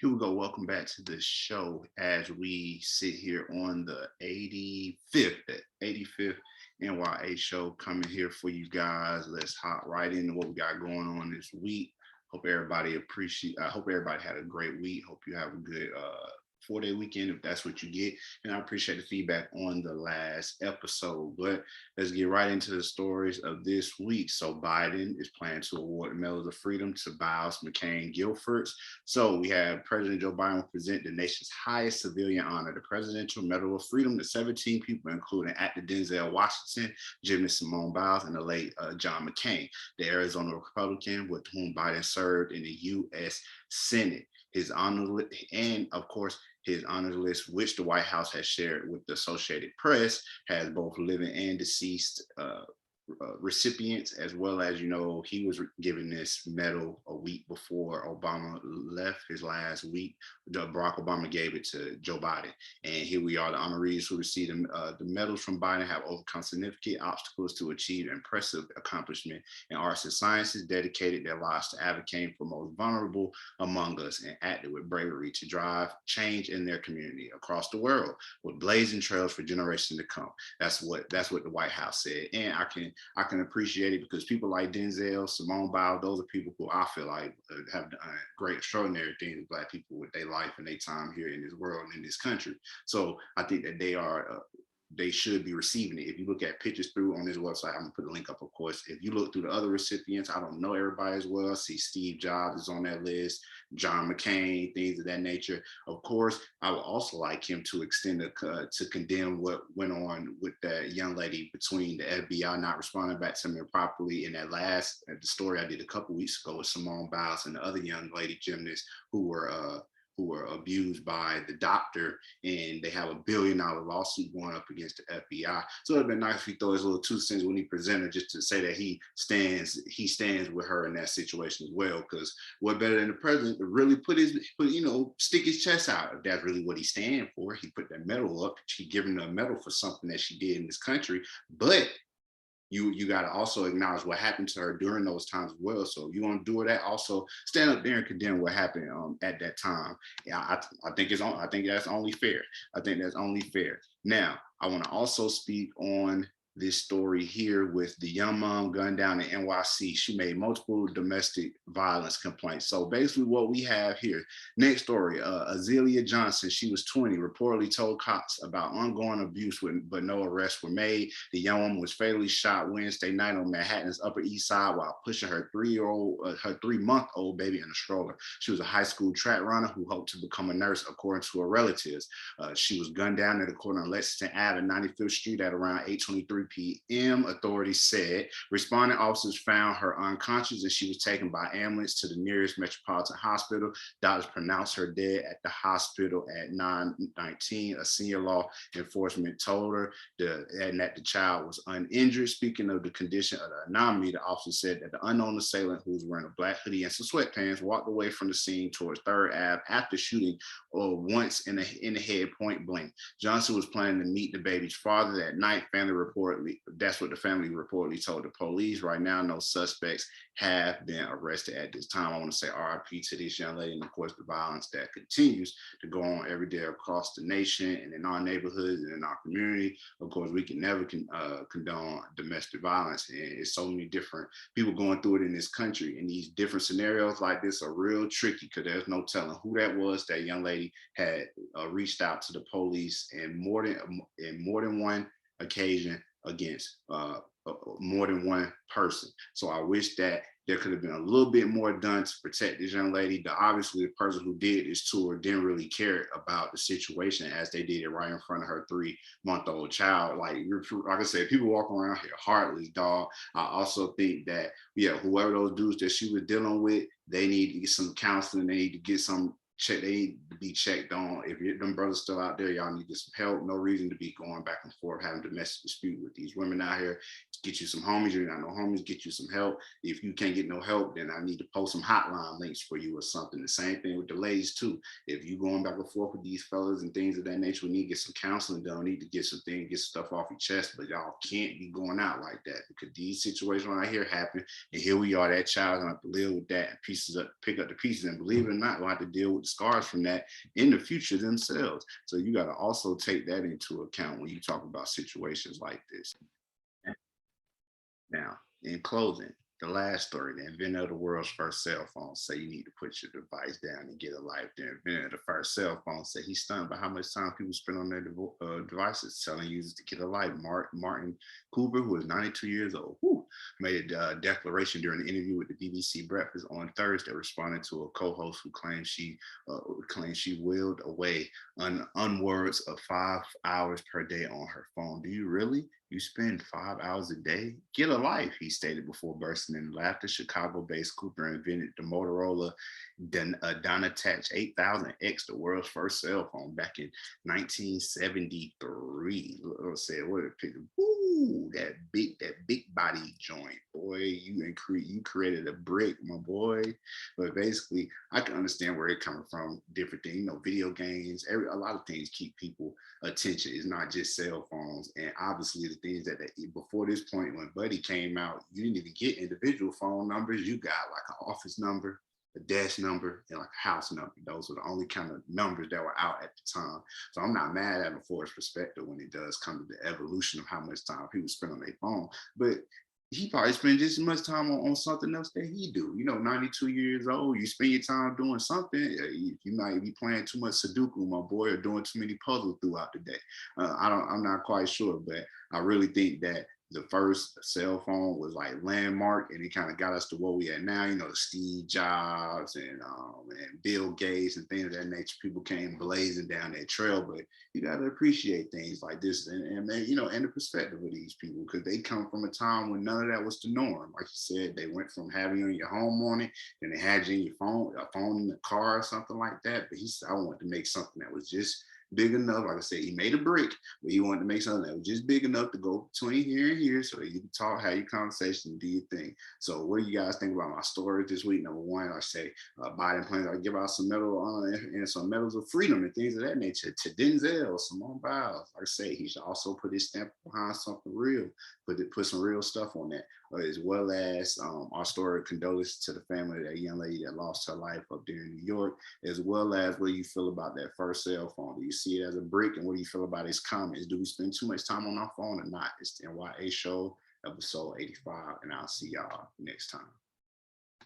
Here we go. Welcome back to the show as we sit here on the 85th N.y.a show, coming here for you guys. Let's hop right into what we got going on this week. Hope everybody had a great week. Hope you have a good 4-day weekend if that's what you get. And I appreciate the feedback on the last episode. But let's get right into the stories of this week. So Biden is planning to award the Medal of Freedom to Biles McCain Guilfords. So we have President Joe Biden will present the nation's highest civilian honor, the Presidential Medal of Freedom, to 17 people, including actor Denzel Washington, gymnast Simone Biles, and the late John McCain, the Arizona Republican with whom Biden served in the U.S. Senate. His honor, and of course, his honor list, which the White House has shared with the Associated Press, has both living and deceased recipients, as well as, he was given this medal a week before Obama left his last week. Barack Obama gave it to Joe Biden. And here we are, the honorees who received the medals from Biden have overcome significant obstacles to achieve impressive accomplishment in arts and sciences, dedicated their lives to advocating for most vulnerable among us, and acted with bravery to drive change in their community across the world with blazing trails for generations to come. That's what the White House said. And I can appreciate it because people like Denzel, Simone Biles, those are people who I feel like have done great, extraordinary things with Black people with their life and their time here in this world and in this country. So I think that they should be receiving it. If you look at pictures through on this website, I'm gonna put a link up, of course. If you look through the other recipients, I don't know everybody as well. I see Steve Jobs is on that list, John McCain, things of that nature. Of course, I would also like him to extend to condemn what went on with that young lady between the FBI not responding back to me properly in the story I did a couple weeks ago with Simone Biles and the other young lady gymnasts who were abused by the doctor, and they have $1 billion lawsuit going up against the FBI. So it'd been nice if he throw his little 2 cents when he presented, just to say that he stands with her in that situation as well. Because what better than the president to really stick his chest out if that's really what he stands for. He put that medal up. She given her a medal for something that she did in this country, but you got to also acknowledge what happened to her during those times as well. So if you want to do that, also stand up there and condemn what happened at that time. Yeah, I think that's only fair. I think that's only fair. Now, I want to also speak on this story here with the young mom gunned down in NYC. She made multiple domestic violence complaints. So basically what we have here, next story, Azealia Johnson, she was 20, reportedly told cops about ongoing abuse, but no arrests were made. The young woman was fatally shot Wednesday night on Manhattan's Upper East Side while pushing her 3-month-old baby in a stroller. She was a high school track runner who hoped to become a nurse, according to her relatives. She was gunned down at the corner of Lexington Ave and 95th Street at around 8:23 p.m., authorities said. Responding officers found her unconscious and she was taken by ambulance to the nearest metropolitan hospital. Doctors pronounced her dead at the hospital at 9:19. A senior law enforcement told her that the child was uninjured. Speaking of the condition of the anomaly, the officer said that the unknown assailant, who was wearing a black hoodie and some sweatpants, walked away from the scene towards 3rd Ave after shooting once in the head point blank. Johnson was planning to meet the baby's father that night. That's what the family reportedly told the police. Right now, no suspects have been arrested at this time. I want to say RIP to this young lady, and of course, the violence that continues to go on every day across the nation and in our neighborhoods and in our community. Of course, we can never condone domestic violence, and it's so many different people going through it in this country. And these different scenarios like this are real tricky because there's no telling who that was. That young lady had reached out to the police in more than one occasion against more than one person. So I wish that there could have been a little bit more done to protect this young lady. Obviously, the person who did this to her didn't really care about the situation as they did it right in front of her 3-month-old child. Like I said, people walk around here heartless, dog. I also think that, whoever those dudes that she was dealing with, they need to get some counseling. They need to get some check, they need to be checked on. If them brothers still out there, y'all need to get some help. No reason to be going back and forth having domestic dispute with these women out here. Get you some homies. You got no homies, get you some help. If you can't get no help, then I need to post some hotline links for you or something. The same thing with the ladies too. If you going back and forth with these fellas and things of that nature, we need to get some counseling done. We need to get some things, get stuff off your chest. But y'all can't be going out like that, because these situations right here happen, and here we are. That child's gonna have to live with that and pieces up, pick up the pieces, and believe it or not, we'll have to deal with the scars from that in the future themselves. So you got to also take that into account when you talk about situations like this. Now, in closing, the last story, the inventor of the world's first cell phone say you need to put your device down and get a life. The inventor of the first cell phone said he's stunned by how much time people spend on their devices, telling users to get a life. Martin Cooper, who is 92 years old, made a declaration during an interview with the BBC Breakfast on Thursday, responding to a co-host who claimed she willed away unwards of 5 hours per day on her phone. Do you really? You spend 5 hours a day? Get a life, he stated before bursting in laughter. Chicago-based Cooper invented the Motorola Dynatouch 8000X, the world's first cell phone, back in 1973. Said, what a picture. Ooh, that big body joint, boy. You created a brick, my boy. But basically, I can understand where it coming from. Different things, video games, a lot of things keep people attention. It's not just cell phones. And obviously the things that before this point, when Buddy came out, you didn't even get individual phone numbers. You got like an office number, a desk number, and like a house number. Those were the only kind of numbers that were out at the time. So I'm not mad at him for his perspective when it does come to the evolution of how much time people spend on their phone. But he probably spend just as much time on something else that he do. 92 years old, you spend your time doing something. You might be playing too much Sudoku, my boy, or doing too many puzzles throughout the day. I'm not quite sure, but I really think that the first cell phone was like landmark, and it kind of got us to where we at now. The Steve Jobs and Bill Gates and things of that nature. People came blazing down that trail, but you got to appreciate things like this and the perspective of these people, because they come from a time when none of that was the norm. Like you said, they went from having you in your home on it, and they had you in your phone, a phone in the car or something like that. But he said, I wanted to make something that was just big enough. Like I said, he made a brick, but he wanted to make something that was just big enough to go between here and here, so that you can talk, have your conversation, and do your thing. So what do you guys think about my story this week? Number one, I say Biden plans to give out some medal and some medals of freedom and things of that nature to Denzel, Simone Biles. Like I say, he should also put his stamp behind something real, put some real stuff on that, as well as our story of condolences to the family of that young lady that lost her life up there in New York, as well as what do you feel about that first cell phone? Do you see it as a brick, and what do you feel about his comments? Do we spend too much time on our phone or not? It's the N.y.a show, episode 85, and I'll see y'all next time.